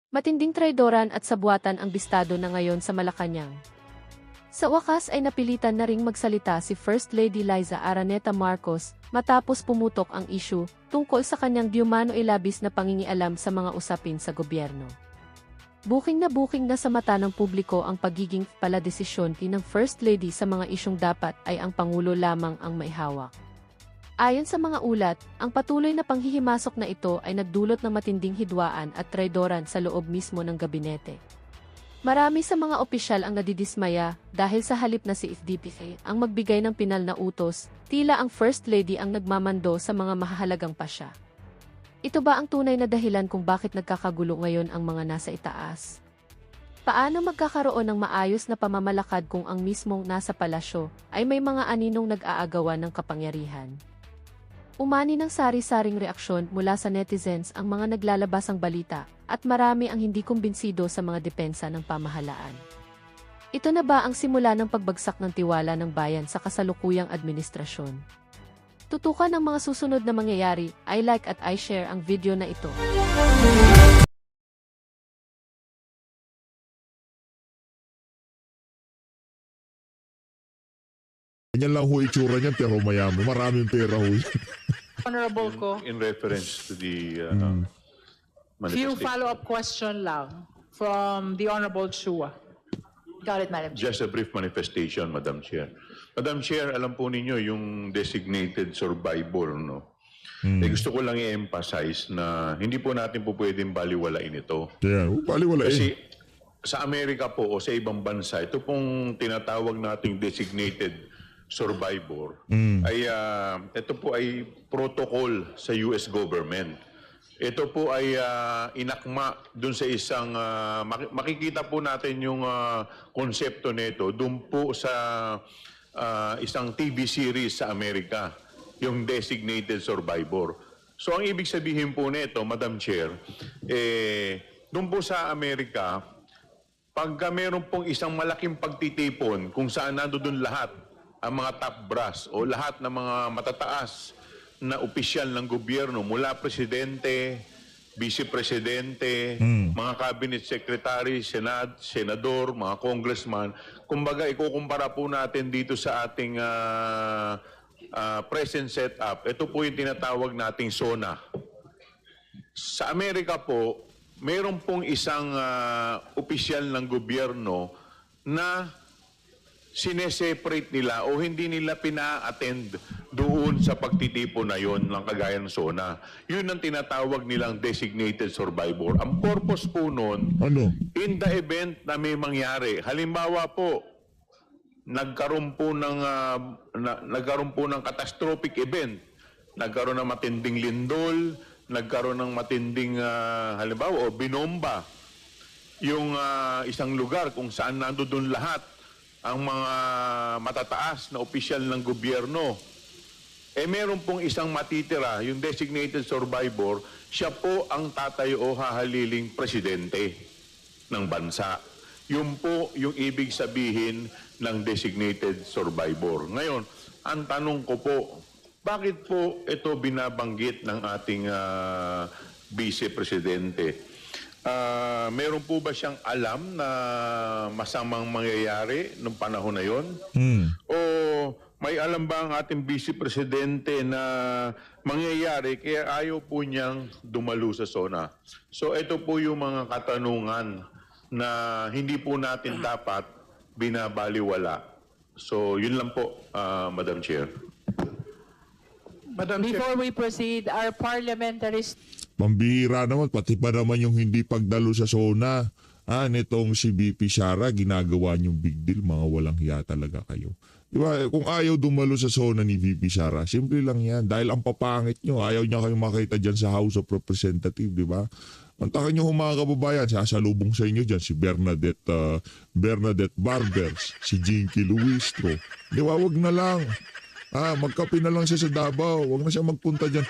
Matinding traidoran at sabuatan ang bistado na ngayon sa Malacanang. Sa wakas ay napilitan na ring magsalita si First Lady Liza Araneta Marcos matapos pumutok ang issue tungkol sa kanyang di umano ilabis na pangingialam sa mga usapin sa gobyerno. Buking na sa mata ng publiko ang pagiging paladesisyon ng First Lady sa mga isyong dapat ay ang Pangulo lamang ang maihawak. Ayon sa mga ulat, ang patuloy na panghihimasok na ito ay nagdulot ng matinding hidwaan at traidoran sa loob mismo ng gabinete. Marami sa mga opisyal ang nadidismaya dahil sa halip na si FDPA ang magbigay ng pinal na utos, tila ang First Lady ang nagmamando sa mga mahahalagang pasya. Ito ba ang tunay na dahilan kung bakit nagkakagulo ngayon ang mga nasa itaas? Paano magkakaroon ng maayos na pamamalakad kung ang mismong nasa palasyo ay may mga aninong nag-aagawan ng kapangyarihan? Umani ng sari-saring reaksyon mula sa netizens ang mga naglalabasang balita at marami ang hindi kumbinsido sa mga depensa ng pamahalaan. Ito na ba ang simula ng pagbagsak ng tiwala ng bayan sa kasalukuyang administrasyon? Tutukan ang mga susunod na mangyayari, I-like at I-share ang video na ito. Ganyan lang ho itsura niyan pero mayaman. Maraming pera ho yan. Honorable ko, In reference to the few manifestation. follow-up question lang from the Honorable Chua. Got it, Madam Chair. Just a brief manifestation, Madam Chair. Madam Chair, alam po ninyo yung designated survivor, no? Eh, gusto ko lang i-emphasize na hindi po natin po pwedeng baliwalain ito. Yan, baliwala Kasi eh. sa Amerika po o sa ibang bansa, ito pong tinatawag nating designated survivor ay ito po ay protocol sa US government. Ito po ay inakma dun sa isang makikita po natin yung konsepto nito dun po sa isang TV series sa Amerika, yung designated survivor. So ang ibig sabihin po nito, Madam Chair, dun po sa Amerika, pagka meron pong isang malaking pagtitipon kung saan nandoon lahat ang mga top brass o lahat ng mga matataas na opisyal ng gobyerno mula presidente, vice-presidente, mga cabinet secretary, senador, mga congressman. Kumbaga, ikukumpara po natin dito sa ating present setup. Ito po yung tinatawag nating SONA. Sa Amerika po, mayroon pong isang opisyal ng gobyerno na sineseparate nila o hindi nila pina-attend doon sa pagtitipo na yon ng kagaya ng SONA. Yun ang tinatawag nilang designated survivor. Ang purpose po nun, Ano? in the event na may mangyari, halimbawa po, nagkaroon po ng catastrophic event, nagkaroon ng matinding lindol, nagkaroon ng matinding halimbawa o binomba yung isang lugar kung saan nandoon lahat ang mga matataas na opisyal ng gobyerno. Eh meron pong isang matitira, yung designated survivor, siya po ang tatayo o hahaliling presidente ng bansa. Yun po yung ibig sabihin ng designated survivor. Ngayon, ang tanong ko po, bakit po ito binabanggit ng ating vice-presidente? Meron po ba siyang alam na masamang mangyayari nung panahon na yon? O may alam ba ang ating vice-presidente na mangyayari kaya ayaw po niyang dumalo sa SONA? So ito po yung mga katanungan na hindi po natin dapat binabaliwala. So yun lang po, Madam Chair. Madam Chair. Before we proceed, our parliamentary Pambihira naman, pati pa naman yung hindi pagdalo sa SONA. Nitong si VP Sara, ginagawa niyong big deal, mga walang hiya talaga kayo. Diba, kung ayaw dumalo sa SONA ni VP Sara, simple lang yan. Dahil ang papangit nyo, ayaw niya kayong makita dyan sa House of Representatives, di ba? Mantakan nyo mga kababayan, sasalubong sa inyo dyan si Bernadette Barbers, si Jinky Luistro. Di ba, wag na lang. Magkape na lang siya sa Davao. Huwag na siya magpunta dyan.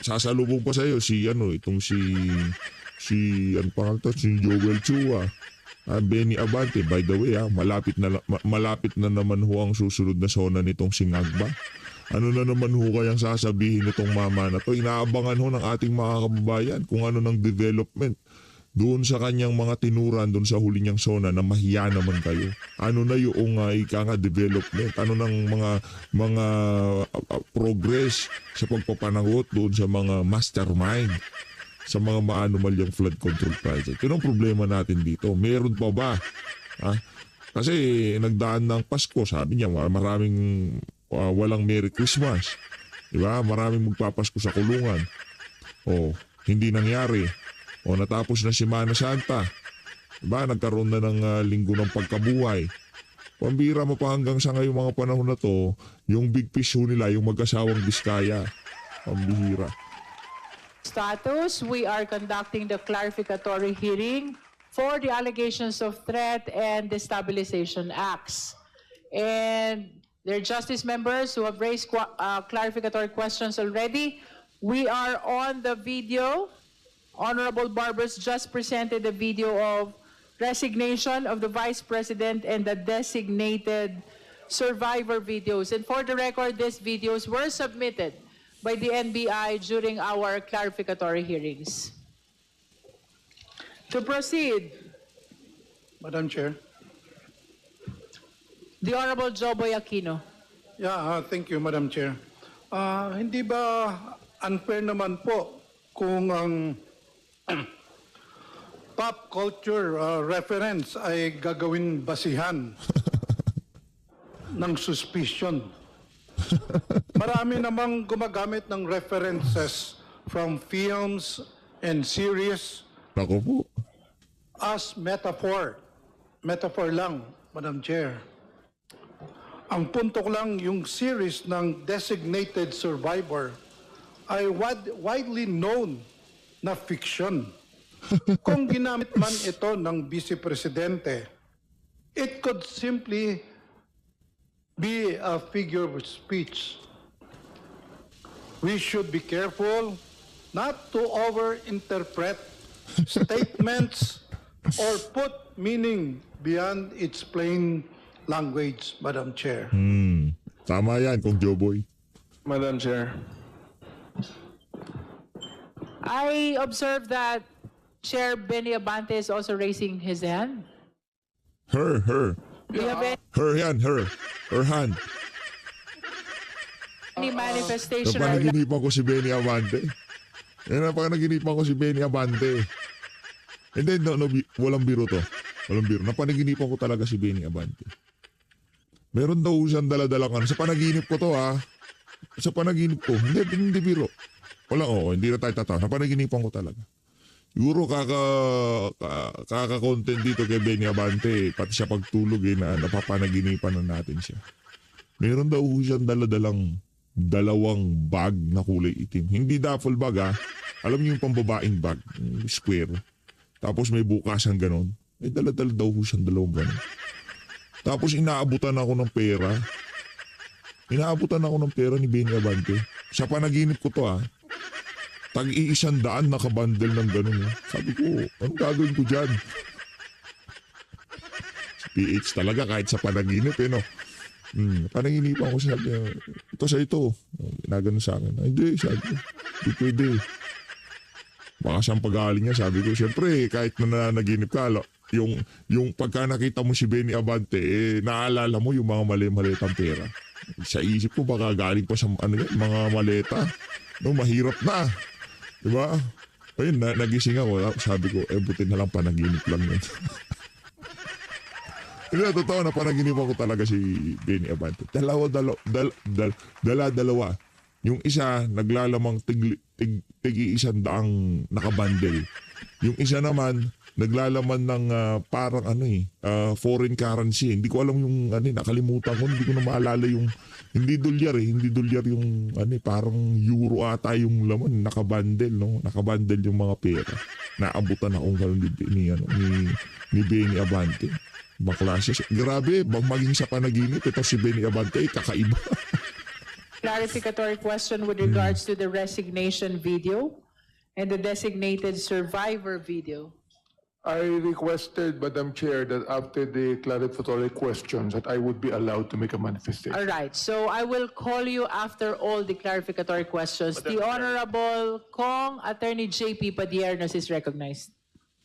Sasalubong pa sa iyo si Joel Chua. Benny Abante. By the way, malapit na naman ho ang susunod na SONA nitong Singagba. Ano na naman ho kayang sasabihin nitong mama na to? Inaabangan ho ng ating mga kababayan kung ano ng development doon sa kanyang mga tinuran doon sa huli niyang SONA na mahiya naman kayo. Ano na yung ika nga development? Ano ng mga progress sa pagpapanagot doon sa mga mastermind sa mga maanumalyang flood control project? Yun ang problema natin dito. Meron pa ba? Ha? Kasi nagdaan ng Pasko, sabi niya maraming walang Merry Christmas. Diba? Maraming magpapasko sa kulungan. O, hindi nangyari. O, natapos na Semana Santa. Diba? Nagkaroon na ng linggo ng pagkabuhay. Pambira mo pa hanggang sa ngayong mga panahon na to, yung big fish ho nila, yung mag-asawang Biskaya. Pambihira. Status, we are conducting the clarificatory hearing for the allegations of threat and destabilization acts. And there are justice members who have raised clarificatory questions already. We are on the video. Honorable Barbers just presented the video of resignation of the Vice President and the designated survivor videos. And for the record, these videos were submitted by the NBI during our clarificatory hearings. To proceed, Madam Chair. the Honorable Joboy Aquino. Yeah, thank you, Madam Chair. Hindi ba unfair naman po kung ang pop culture reference ay gagawin basihan ng suspicion? Marami namang gumagamit ng references from films and series Ako po. as metaphor. Metaphor lang, Madam Chair. Ang punto ko lang, yung series ng Designated Survivor ay widely known na fiction. Kung ginamit man ito ng Vice Presidente, it could simply be a figure of speech. We should be careful not to overinterpret statements or put meaning beyond its plain language, Madam Chair. Tama yan kung Joboy. Madam Chair. I observe that Chair Benny Abante is also raising his hand. Her. Do you have Her yan, her. Her hand. any manifestation right now? Napanaginipan ko si Benny Abante. Napanaginipan ko si Benny Abante. Hindi, no, walang biro to. Walang biro. Napanaginipan ko talaga si Benny Abante. Meron daw siyang daladalangan. Sa panaginip ko to ha. Sa panaginip ko. Hindi biro. Hindi na tayo tatawa. Napanaginipan ko talaga. Siguro kaka-content dito kay Benny Abante. Pati siya pagtulog na napapanaginipan na natin siya. Meron daw siyang daladalang dalawang bag na kulay itim. Hindi duffel bag ha. Alam niyo yung pambabaing bag. Square. Tapos may bukasan ganon. Dala-dala daw siyang dalawang ganon. Tapos inaabutan ako ng pera. Inaabutan ako ng pera ni Benny Abante. Sa panaginip ko to ha. Tag-100 nakabundle ng gano'n. Sabi ko, anong gagawin ko dyan? Si PH talaga kahit sa panaginip no. Panaginipan ko sabi niya, ito sa ito. Ginagano sa akin. Hindi, sabi ko. Hindi pwede. Baka siyang pag-aaling niya, sabi ko. Siyempre, kahit na naginip ka, yung pagka nakita mo si Benny Abante, naalala mo yung mga mali-malitang pera. Sa isip ko, baka galing pa sa mga maleta. No, mahirap na. Diba? Ayun, nagising ako. Sabi ko, buti na lang panaginip lang yun. Hindi, totoo na panaginipan ko talaga si Benny Abante. Dalawa. Yung isa, naglalamang tig-100 nakabundle. Yung isa naman, naglalaman ng parang foreign currency. Hindi ko alam yung nakalimutan ko, hindi ko na maalala yung hindi dolyar yung parang euro ata yung laman, nakabundle no, nakabundle yung mga pera. Naabutan akong gano'n ni Benny Abante. Baklase. Grabe, maging sa panaginip ito si Benny Abante, kakaiba. Clarificatory question with regards to the resignation video and the designated survivor video. I requested, Madam Chair, that after the clarificatory questions that I would be allowed to make a manifestation. All right, so I will call you after all the clarificatory questions. The Honorable Kong Attorney J.P. Padiernos is recognized.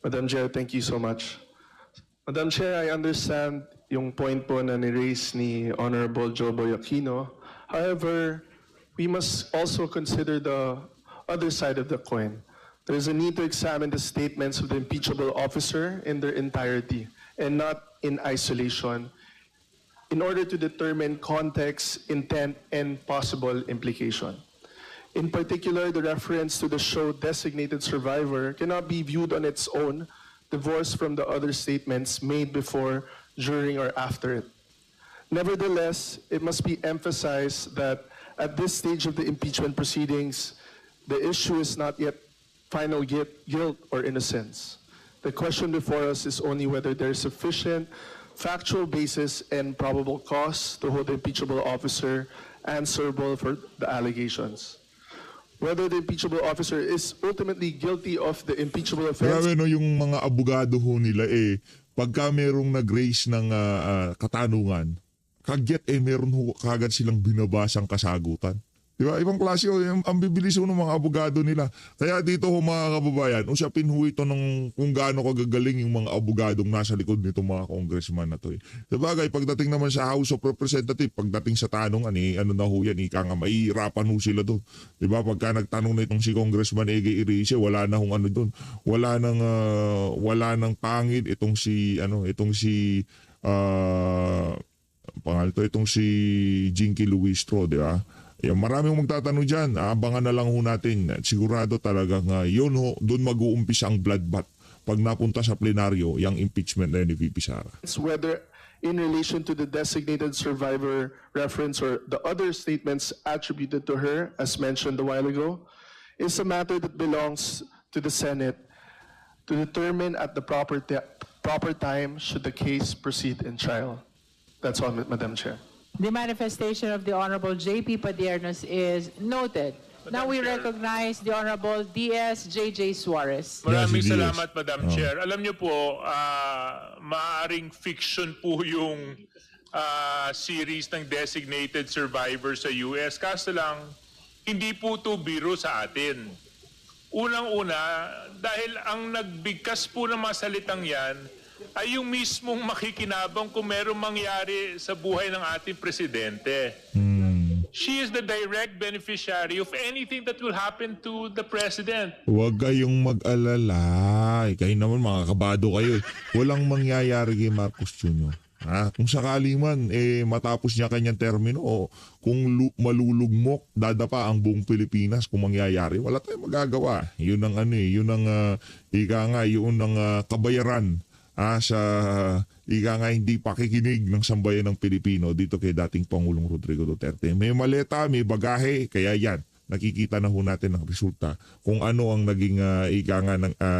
Madam Chair, thank you so much. Madam Chair, I understand yung point po na ni-raise ni Honorable Jobo Aquino. However, we must also consider the other side of the coin. There is a need to examine the statements of the impeachable officer in their entirety and not in isolation in order to determine context, intent, and possible implication. In particular, the reference to the show Designated Survivor cannot be viewed on its own, divorced from the other statements made before, during, or after it. Nevertheless, it must be emphasized that at this stage of the impeachment proceedings, the issue is not yet final guilt or innocence. The question before us is only whether there is sufficient factual basis and probable cause to hold the impeachable officer answerable for the allegations. Whether the impeachable officer is ultimately guilty of the impeachable offense. Grabe no, yung mga abogado ho nila pagka merong nag-raise ng katanungan, kagyat meron ho kagad silang binabasang kasagutan. Di ba? Ibang klase ho, ang bibilis ho ng mga abogado nila. Kaya dito ho mga kababayan, usapin ho ito ng kung gaano kagagaling yung mga abogadong nasa likod nito mga congressman na to. Sabagay, pagdating naman sa House of Representatives, pagdating sa tanong, ano na ho yan, ika nga, mahihirapan ho sila doon. Di ba? Pagka nagtanong na itong si Congressman Ege Irice, wala na hong ano doon. Wala nang pangit itong si Jinky Luistro, di ba? Maraming magtatanong dyan, abangan na lang ho natin. Sigurado talagang yun ho, doon mag-uumpisa ang bloodbath pag napunta sa plenaryo, yung impeachment na ni VP Sara. Whether in relation to the designated survivor reference or the other statements attributed to her, as mentioned a while ago, is a matter that belongs to the Senate to determine at the proper time should the case proceed in trial. That's all, Madam Chair. The manifestation of the Honorable J.P. Padiernos is noted. Now we recognize the Honorable D.S.J.J. Suarez. Yes, Maraming it is. salamat, Madam Chair. Alam niyo po, maaaring fiction po yung series ng Designated Survivor sa US. Kaso lang, hindi po ito biro sa atin. Unang-una, dahil ang nagbigkas po ng mga salitang yan, ay yung mismong makikinabang kung merong mangyari sa buhay ng ating presidente. She is the direct beneficiary of anything that will happen to the president. Huwag kayong mag-alala. Kayo naman mga kabado kayo. Walang mangyayari kay Marcos Jr. Kung sakali man, matapos niya kanyang termino, o kung malulugmok, dadapa ang buong Pilipinas kung mangyayari, wala tayong magagawa. Yun ang yun ang kabayaran sa hindi pakikinig ng sambayan ng Pilipino dito kay dating Pangulong Rodrigo Duterte. May maleta, may bagahe, kaya yan, nakikita na ho natin ang resulta kung ano ang naging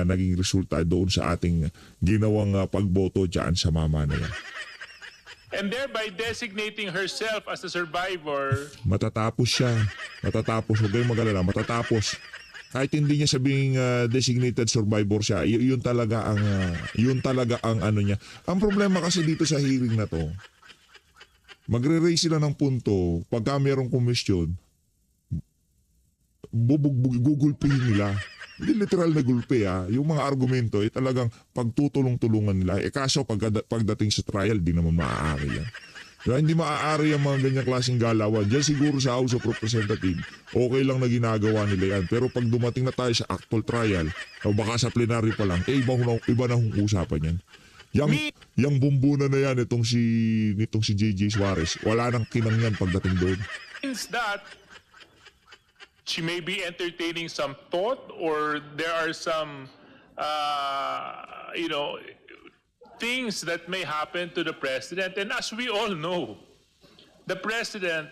naging resulta doon sa ating ginawang pagboto dyan sa mama na yan. And thereby designating herself as a survivor. Matatapos siya. Matatapos. Huwag kayong mag-alala. Matatapos. Kahit hindi niya sabing designated survivor siya, yun talaga ang ano niya. Ang problema kasi dito sa hearing na to, magre-raise sila ng punto, pagka mayroong komisyon, gugulpihin nila. Hindi literal na gulpi Yung mga argumento, talagang pagtutulong-tulungan nila. Kaso pagdating sa trial, di naman maaari yan. Kaya hindi maaari ang mga ganyang klaseng galawan. Diyan siguro sa House of Representatives, okay lang na ginagawa nila yan. Pero pag dumating na tayo sa actual trial, o baka sa plenary pa lang, iba na hong usapan yan. Yang bumbunan na yan, nitong si J.J. Suarez, wala nang kinang yan pagdating doon. Means that she may be entertaining some thought or there are some, things that may happen to the president. And as we all know, the president,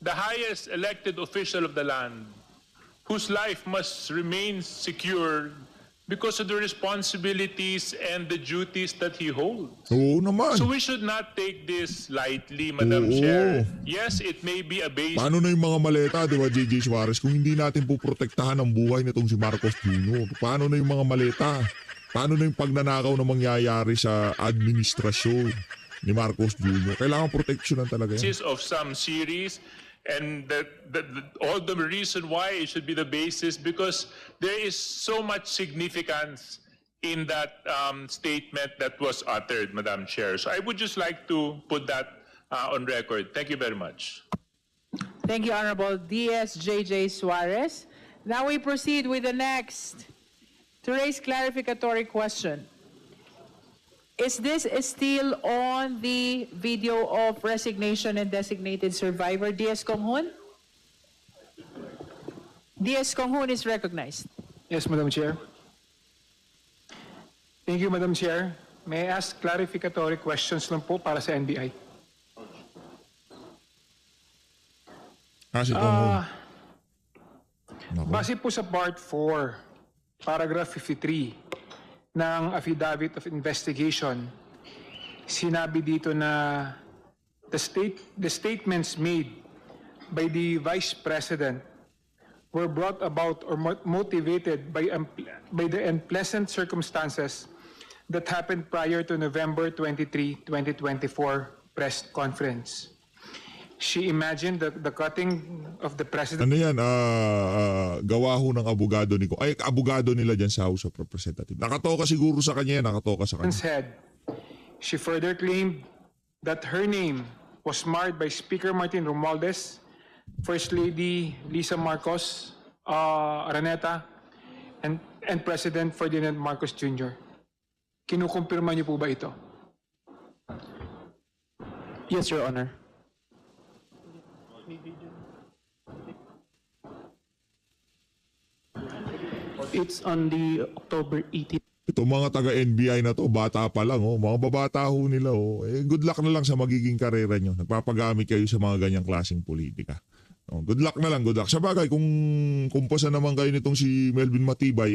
the highest elected official of the land, whose life must remain secure because of the responsibilities and the duties that he holds. Oo naman. So we should not take this lightly, Madam Chair. Yes, it may be a base. Paano na yung mga maleta, di ba, J.J. Suarez, kung hindi natin poprotektahan ang buhay nitong si Marcos Jr.? Paano na yung mga maleta? Paano na yung pagnanakaw na mangyayari sa administrasyon ni Marcos Jr.? Kailangan proteksyonan talaga yan. Of some series, and all the reason why it should be the basis because there is so much significance in that statement that was uttered, Madam Chair. So I would just like to put that on record. Thank you very much. Thank you, Honorable D.S.J.J. Suarez. Now we proceed with the next to raise clarificatory question. Is this still on the video of resignation and designated survivor, D.S. Konghun? D.S. Konghun is recognized. Yes, Madam Chair. Thank you, Madam Chair. May I ask clarificatory questions lang po para sa NBI? Kasi kung Base po sa Part 4, Paragraph 53 ng Affidavit of Investigation, sinabi dito na the statements made by the Vice President were brought about or motivated by the unpleasant circumstances that happened prior to November 23, 2024 press conference. She imagined that the cutting of the president ano yan, gawa ho ng abogado ni abogado nila dyan sa House of Representatives. Nakatoka siguro sa kanya yan, nakatoka sa kanya. head. She further claimed that her name was marred by Speaker Martin Romualdez, First Lady Lisa Marcos Araneta, and President Ferdinand Marcos Jr. Kinukumpirma niyo po ba ito? Yes, Your Honor. It's on the October 18. Ito mga taga-NBI na to, bata pa lang, oh. Mga babata ho nila. Oh. Good luck na lang sa magiging karera nyo. Nagpapagamit kayo sa mga ganyang klaseng politika. Oh, good luck na lang, good luck. Sa bagay, kung kumpasa naman kayo nitong si Melvin Matibay,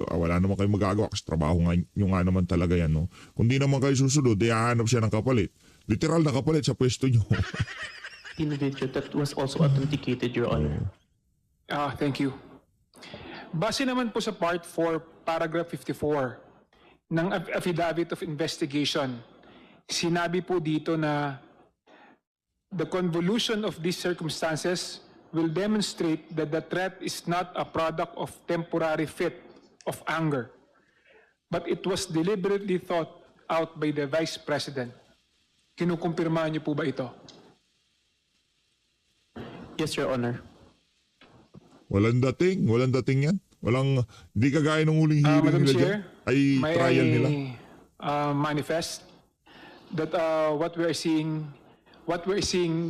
wala naman kayo magagawa kasi trabaho nyo nga naman talaga yan. No? Kung di naman kayo susunod, hahanap siya ng kapalit. Literal na kapalit sa pwesto nyo. Video that was also authenticated, Your Honor. Thank you. Base naman po sa Part 4, Paragraph 54 ng Affidavit of Investigation, sinabi po dito na the convolution of these circumstances will demonstrate that the threat is not a product of temporary fit of anger, but it was deliberately thought out by the Vice President. Kinukumpirma niyo po ba ito? Yes, Your Honor. Walang dating yan. Di kagaya ng huling hearing Madam nila Chair, dyan. Ay trial nila. Manifest that what we're seeing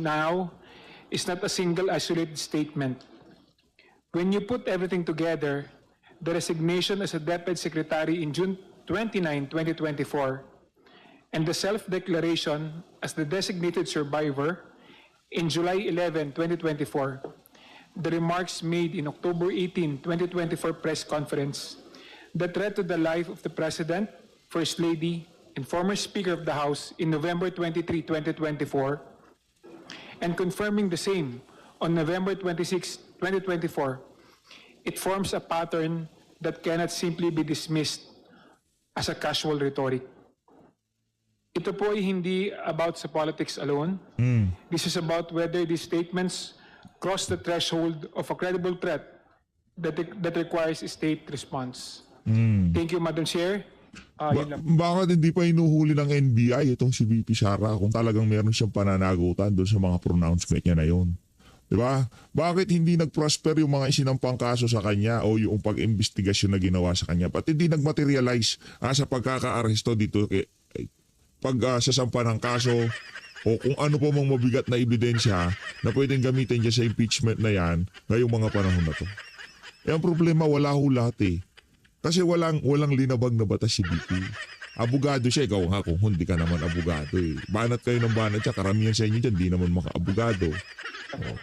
now is not a single isolated statement. When you put everything together, the resignation as a DepEd Secretary in June 29, 2024, and the self-declaration as the designated survivor in July 11, 2024, the remarks made in October 18, 2024 press conference, the threat to the life of the President, First Lady, and former Speaker of the House in November 23, 2024, and confirming the same on November 26, 2024, it forms a pattern that cannot simply be dismissed as a casual rhetoric. Ito po ay hindi about sa politics alone. This is about whether these statements cross the threshold of a credible threat that requires a state response. Thank you, Madam Chair. Bakit hindi pa inuhuli ng NBI itong si VP Sara kung talagang meron siyang pananagutan doon sa mga pronouncement niya na yun? Diba? Bakit hindi nag-prosper yung mga isinampang kaso sa kanya o yung pag-investigasyon na ginawa sa kanya? Ba't hindi nag-materialize sa pagkaka-aresto dito sasampa ng kaso o kung ano pa mang mabigat na ebidensya na pwedeng gamitin dyan sa impeachment na yan ngayong mga panahon na to? Ang problema, wala ho lahat eh. Kasi walang linabag na batas si VP. Abogado siya, ikaw nga kung hindi ka naman abogado eh. Banat kayo ng banat siya, karamihan sa inyo dyan, di naman maka-abogado. Oh.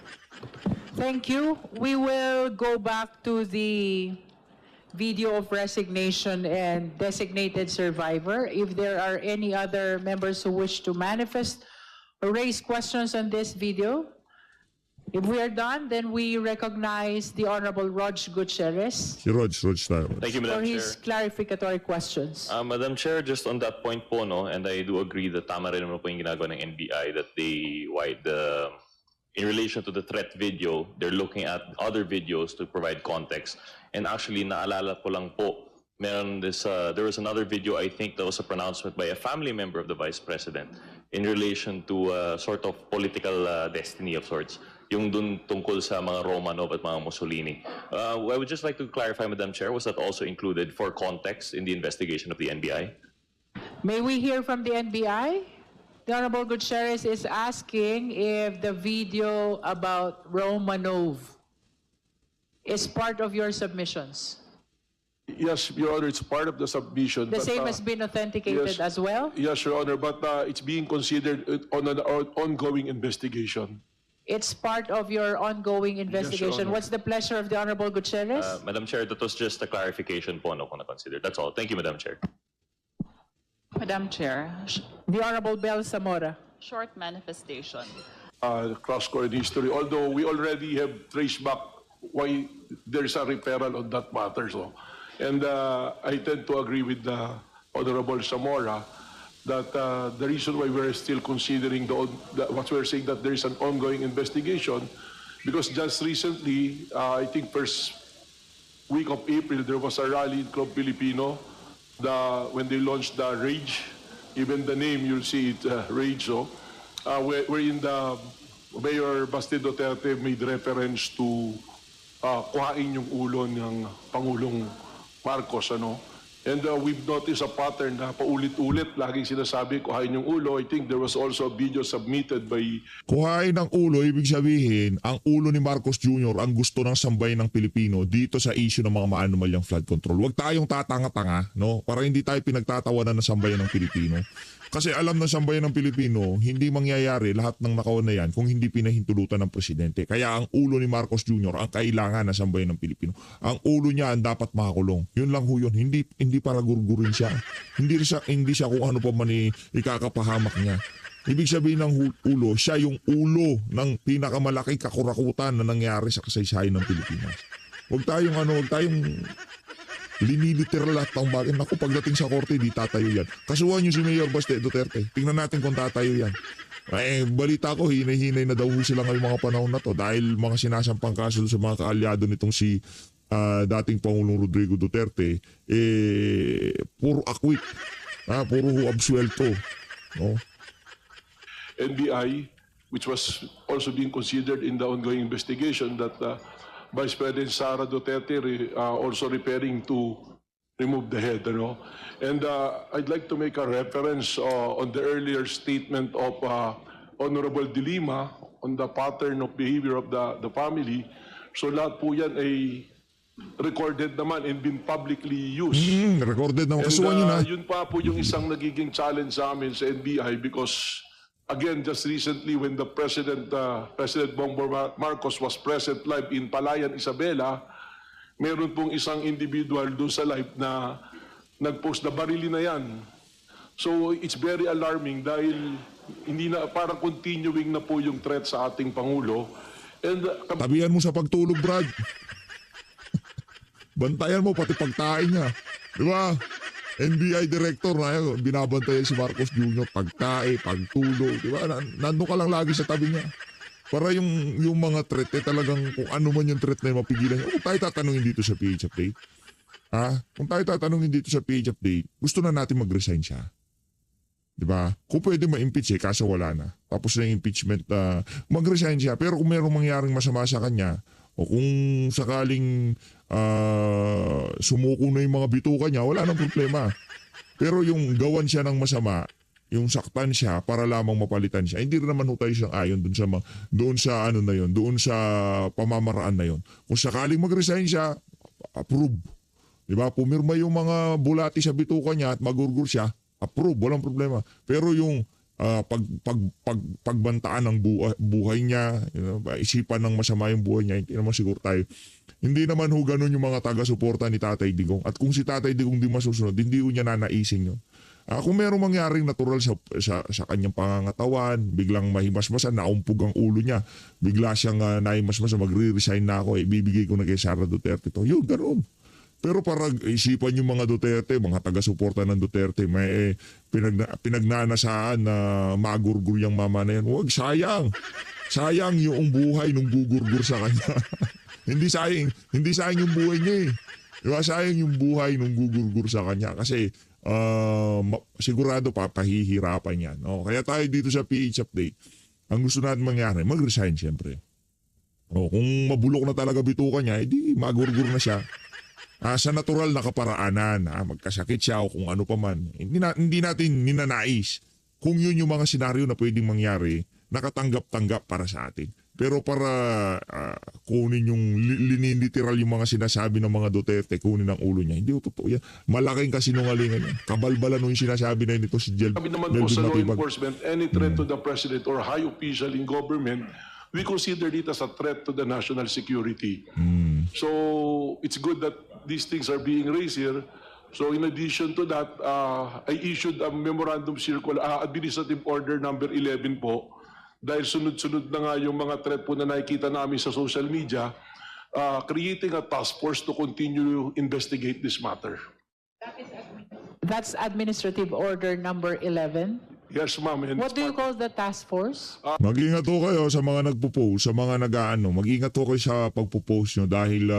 Thank you. We will go back to the video of resignation and designated survivor. If there are any other members who wish to manifest or raise questions on this video, if we are done, then we recognize the Honorable Rog Gutierrez Si Rog tayo. Thank you, for Madam his Chair. clarificatory questions. Madam Chair, just on that point po, no, and I do agree that tama rin naman po yung ginagawa ng NBI that in relation to the threat video, they're looking at other videos to provide context. And actually, naalala ko lang po there was another video, I think, that was a pronouncement by a family member of the Vice President in relation to sort of political destiny of sorts, yung dun tungkol sa mga Romanov at mga Mussolini. I would just like to clarify, Madam Chair, was that also included for context in the investigation of the NBI? May we hear from the NBI? The Honorable Gutierrez is asking if the video about Romanov is part of your submissions. Yes, Your Honor, it's part of the submission. The but, same has been authenticated yes. as well? Yes, Your Honor, but it's being considered on an ongoing investigation. It's part of your ongoing investigation. Honor. What's the pleasure of the Honorable Gutierrez? Madam Chair, that was just a clarification po, no, kung na-consider. That's all. Thank you, Madam Chair. Madam Chair, The Honorable Bel Zamora. short manifestation. Cross-court history, although we already have traced back why there's a referral on that matter. So, and I tend to agree with the Honorable Zamora that the reason why we're still considering what we're saying, that there is an ongoing investigation, because just recently, I think first week of April, there was a rally in Club Filipino when they launched the Rage. Even the name, you'll see it, Rage. So, wherein the Mayor Basti Duterte made reference to kuhain yung ulo ng Pangulong Marcos, ano? And we've noticed a pattern na paulit-ulit, laging sinasabi, kuhain yung ulo. I think there was also a video submitted by... Kuhain ng ulo, ibig sabihin, ang ulo ni Marcos Jr. ang gusto ng sambayan ng Pilipino dito sa issue ng mga maanumalyang flood control. Huwag tayong tatanga-tanga, no? Para hindi tayo pinagtatawanan ng sambayan ng Pilipino. Kasi alam ng sambayan ng Pilipino, hindi mangyayari lahat ng nakawan na yan kung hindi pinahintulutan ng presidente. Kaya ang ulo ni Marcos Jr. ang kailangan na sambayan ng Pilipino. Ang ulo niya ang dapat makakulong. Yun lang ho yun. Hindi para gurgurin siya. Hindi siya kung ano pa man ikakapahamak niya. Ibig sabihin ng ulo, siya yung ulo ng pinakamalaking kakurakutan na nangyari sa kasaysayan ng Pilipinas. Huwag tayong liniliteral lahat ng bagay. Naku, pagdating sa korte, di tatayo yan. Kasuhan nyo si Mayor Basti Duterte. Tingnan natin kung tatayo yan. Balita ko, hinay-hinay na daw sila ngayong mga panahon na to dahil mga sinasampang kaso sa mga kaalyado nitong si dating Pangulong Rodrigo Duterte, puro akwit. Puro absuelto. No? NBI, which was also being considered in the ongoing investigation, that Vice President Sara Duterte also referring to remove the head, you know. And I'd like to make a reference on the earlier statement of Honorable De Lima on the pattern of behavior of the family. So lahat po yan ay recorded naman and been publicly used. Recorded naman. And Kasuhan yun yun pa po yung isang nagiging challenge sa amin sa NBI because again, just recently when the President Bongbong Marcos was present live in Palayan, Isabela, meron pong isang individual doon sa live na nag-post na barili na yan. So it's very alarming dahil hindi na, parang continuing na po yung threat sa ating Pangulo. And tabihan mo sa pagtulog, Brad. Bantayan mo pati pagkain niya. Di ba? NBI director na yun, binabantayan si Marcos Jr. Pagkain, pagtulog, di ba? Nandun ka lang lagi sa tabi niya. Para yung mga threat, talagang kung ano man yung threat na yung mapigilan niya. Kung tayo tatanungin dito sa PH Update, kung tayo tatanungin dito sa PH Update, gusto na natin mag-resign siya. Di ba? Kung pwede ma-impeach kaso wala na. Tapos na yung impeachment, mag-resign siya. Pero kung mayroong mangyaring masama sa kanya, o kung sakaling sumuko na yung mga bituka niya, wala nang problema. Pero yung gawan siya ng masama, yung saktan siya para lamang mapalitan siya, hindi rin naman tayo siyang ayon doon sa pamamaraan na yun. Kung sakaling mag-resign siya, approve. Diba? Pumirma yung mga bulati sa bituka niya at magurgur siya, approve, walang problema. Pero yung pagbantaan ng buhay niya, isipan ng masama yung buhay niya, hindi naman siguro tayo. Hindi naman ho ganun yung mga taga-suporta ni Tatay Digong. At kung si Tatay Digong di masusunod, hindi ho niya nanaisin yun. Kung merong mangyaring natural sa kanyang pangangatawan, biglang mahimasmasan, naumpog ang ulo niya, bigla siyang nahimasmasan, magre-resign na ako, ibibigay ko na kay Sara Duterte to. Yun, ganun. Pero para isipan yung mga Duterte, mga taga-suporta ng Duterte, may pinagnanasaan na magurgur yung mama na yan. Huwag, sayang. Sayang yung buhay nung gugurgur sa kanya. Hindi sayang yung buhay niya eh. Diba, sayang yung buhay nung gugurgur sa kanya kasi sigurado pahihirapan yan. No? Kaya tayo dito sa PH Update, ang gusto natin mangyari, mag-resign siyempre. Kung mabulok na talaga bituka niya, edi magurgur na siya. Sa natural na kaparaanan, magkasakit siya o kung ano pa man. Hindi natin ninanais kung yun yung mga senaryo na pwedeng mangyari, nakatanggap-tanggap para sa atin. Pero para kunin yung liniliteral yung mga sinasabi ng mga Duterte, kunin ang ulo niya. Hindi totoo yan. Malaking kasinungalingan yan. Kabalbalan yung sinasabi na nito si Sabi naman po sa law enforcement, any threat to the president or high official in government, we consider it as a threat to the national security. So it's good that these things are being raised here. So in addition to that, I issued a memorandum circular, administrative order number 11 po, dahil sunod-sunod na nga yung mga threat po na nakikita namin sa social media, creating a task force to continue to investigate this matter. That's Administrative Order number 11. Yes, ma'am. And What do you call the task force? Mag-ingat ho kayo sa mga nagpo-post, sa mga nag-aano. Mag-ingat ho kayo sa pagpo-post nyo dahil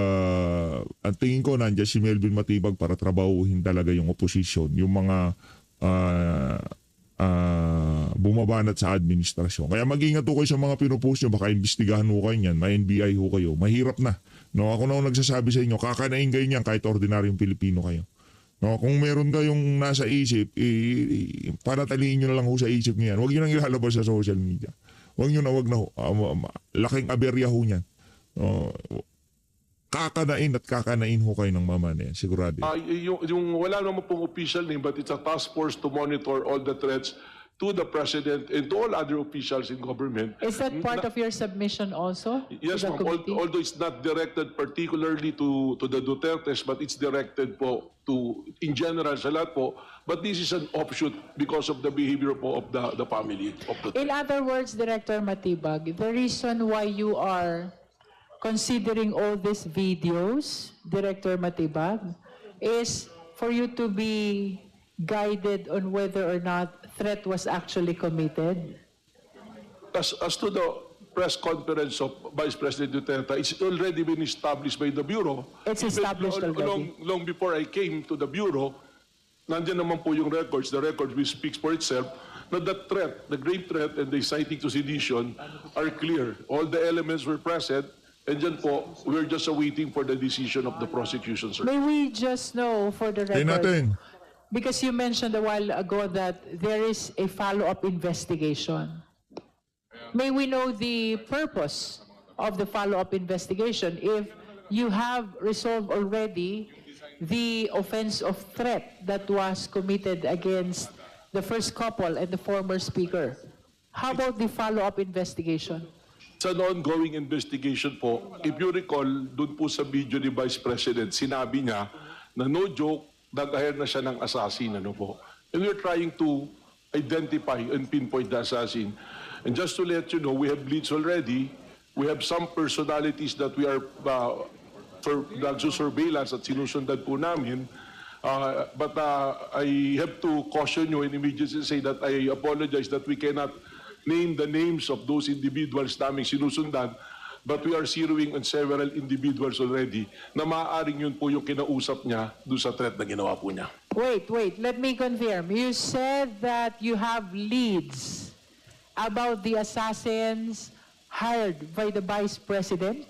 ang tingin ko nandiyan si Melvin Matibag para trabahuhin talaga yung opposition, yung mga bumabanat sa administrasyon. Kaya mag-ingat ho kayo sa mga pinupost nyo, baka imbestigahan ho kayo niyan, may NBI ho kayo. Mahirap na. No, ako na ho nagsasabi sa inyo, kakanain kayo niyan kahit ordinaryong Pilipino kayo. No, kung meron kayong nasa isip, panataliin nyo na lang ho sa isip niyan. Huwag nyo nang ilalabas sa social media. Huwag na ho. Laking aberya ho niyan. Kakanain at kakanain ho kayo ng mama na yan. Sigurado. Yung wala naman pong official name, but it's a task force to monitor all the threats to the president and to all other officials in government. Is that part of your submission also? Yes, to the ma'am. committee? Although it's not directed particularly to the Dutertes, but it's directed po to, in general, sa lahat po. But this is an offshoot because of the behavior po of the family of the In other words, Director Matibag, the reason why you are considering all these videos, Director Matibag, is for you to be guided on whether or not threat was actually committed? As to the press conference of Vice President Duterte, it's already been established by the Bureau. It's established already. Long before I came to the Bureau, nandiyan naman po yung records, the record which speaks for itself, na the threat, the grave threat and the inciting to sedition are clear. All the elements were present, and dyan po, we're just awaiting for the decision of the prosecution, sir. May we just know for the record, natin. because you mentioned a while ago that there is a follow-up investigation. May we know the purpose of the follow-up investigation if you have resolved already the offense of threat that was committed against the first couple and the former speaker? How about the follow-up investigation? It's an ongoing investigation po. If you recall, dun po sa video ni Vice President, sinabi niya na no joke, nag-hire na siya ng assassin, ano po. And we're trying to identify and pinpoint the assassin. And just to let you know, we have leads already. We have some personalities that we are nagsusurveillance at sinusundan po namin. But I have to caution you and immediately say that I apologize that we cannot name the names of those individuals naming sinusundan. But we are zeroing on several individuals already na maaaring yun po yung kinausap niya doon sa threat na ginawa po niya. Wait, let me confirm. You said that you have leads about the assassins hired by the Vice President?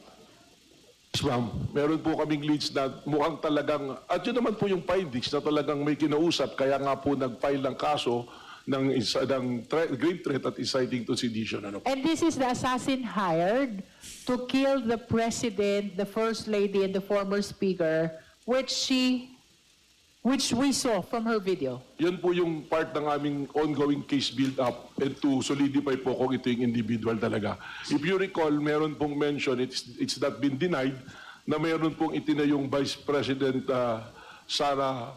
Yes, ma'am. Meron po kaming leads na mukhang talagang, at yun naman po yung findings na talagang may kinausap, kaya nga po nag-file ng kaso ng grave threat at inciting to sedition. Ano po. And this is the assassin hired to kill the president, the first lady, and the former speaker, which we saw from her video. Yan po yung part ng aming ongoing case build-up and to solidify po kung ito yung individual talaga. If you recall, meron pong mention, it's not been denied, na meron pong itinayong Vice President Sara,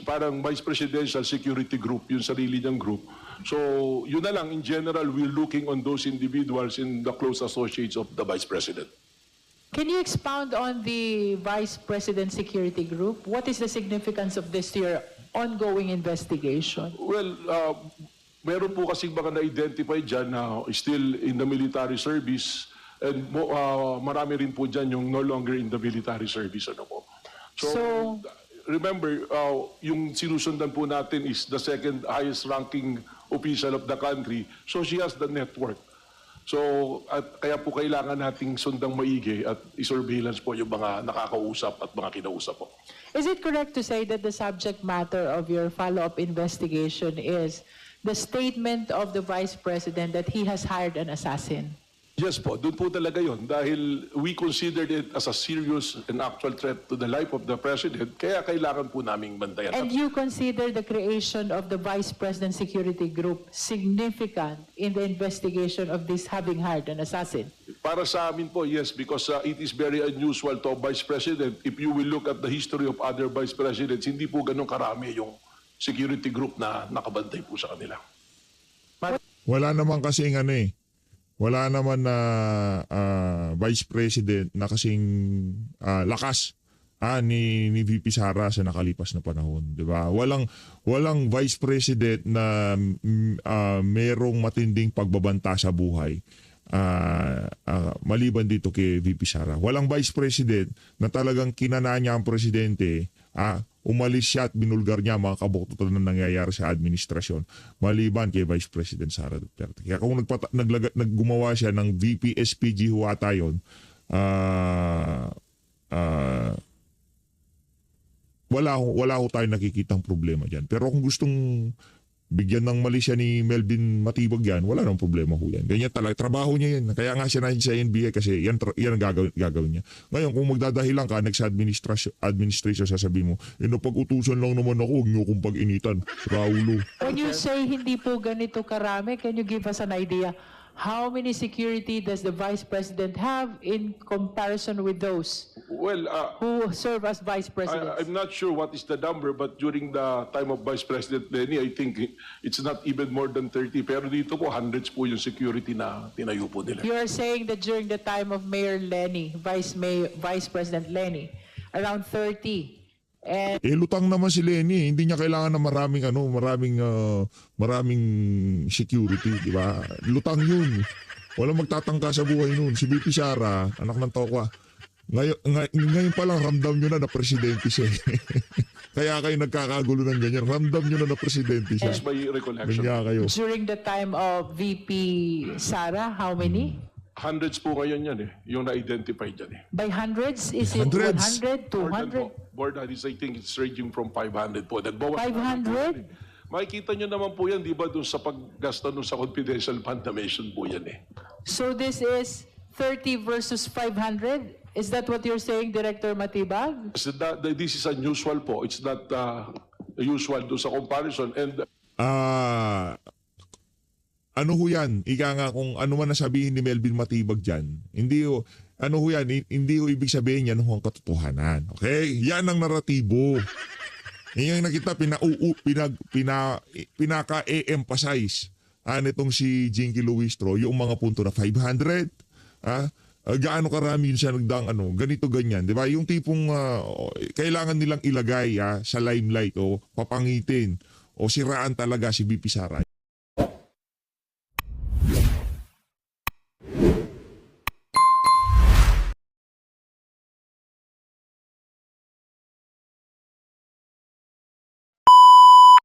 parang Vice Presidential Security Group, yung sarili niyang group. So, yun na lang, in general, we're looking on those individuals in the close associates of the Vice President. Can you expound on the Vice President Security Group? What is the significance of this to your ongoing investigation? Well, meron po kasing baka na-identify dyan na still in the military service and marami rin po dyan yung no longer in the military service. Ano po. So- remember, yung sinusundan po natin is the second highest ranking official of the country. So she has the network. So at kaya po kailangan nating sundang maigi at i-surveillance po yung mga nakakausap at mga kinausap po. Is it correct to say that the subject matter of your follow-up investigation is the statement of the Vice President that he has hired an assassin? Yes po, doon po talaga yon dahil we considered it as a serious and actual threat to the life of the President, kaya kailangan po naming bantayan. And you consider the creation of the Vice President Security Group significant in the investigation of this having hired an assassin? Para sa amin po, yes, because it is very unusual to a Vice President. If you will look at the history of other Vice Presidents, hindi po ganun karami yung security group na nakabantay po sa kanila. Wala naman kasing wala naman na Vice President na kasing lakas ni VP Sara sa nakalipas na panahon, 'di ba? Walang Vice President na merong matinding pagbabanta sa buhay. Maliban dito kay VP Sara. Walang Vice President na talagang kinana niya ang presidente, umalis siya at binulgar niya mga kabuktutan na nangyayari sa administrasyon, maliban kay Vice President Sara Duterte. Kaya kung naggumawa siya ng VP SPG huwata yun, wala ho tayong nakikitang problema dyan. Pero kung gustong bigyan ng mali siya ni Melvin Matibag yan, wala nang problema ho yan. Ganyan talaga, trabaho niya yan. Kaya nga siya na sa NBI kasi yan ang gagawin niya. Ngayon, kung magdadahilan ka, next administration sasabihin mo, pag-utusan lang naman ako, huwag niyo akong pag-initan. Raulo. When you say hindi po ganito karami, can you give us an idea? How many security does the Vice President have in comparison with those Well, who serve as Vice Presidents? I'm not sure what is the number, but during the time of Vice President Lenny, I think it's not even more than 30. Pero dito po, hundreds po yung security na tinayo po nila. You are saying that during the time of Mayor Lenny, Vice President Lenny, around 30. And Lutang naman si Lenny, hindi niya kailangan ng maraming security, di ba? Lutang yun. Walang magtatangka sa buhay nun. Si VP Sara, anak ng tokwa. Ngayon pa lang ramdam nyo na presidente siya. Kaya kayo nagkakagulo ng ganyan. Ramdam nyo na presidente siya. That's my recollection. Ganyan kayo. during the time of VP Sara, how many? Hundreds po ngayon yan yung na-identify dyan By hundreds? Is it Hundreds. 100, 200? More than this, I think it's ranging from 500 po. Nagbawas 500? Makikita nyo naman po yan, di ba, dun sa paggasta dun sa confidential fund na mention po yan So this is 30 versus 500? Is that what you're saying, Director Matibag? So this is unusual po. It's not usual dun sa comparison. And ano ho yan? Ika nga kung ano man nasabihin ni Melvin Matibag dyan, hindi ho ibig sabihin yan ho ang katotohanan. Okay? Yan ang naratibo. Yan yung nakita, pinaka-emphasize nitong si Jinky Luistro, yung mga punto na 500, gaano karami yun siya ganito ganyan, di ba? Yung tipong kailangan nilang ilagay sa limelight o papangitin o siraan talaga si VP Sara.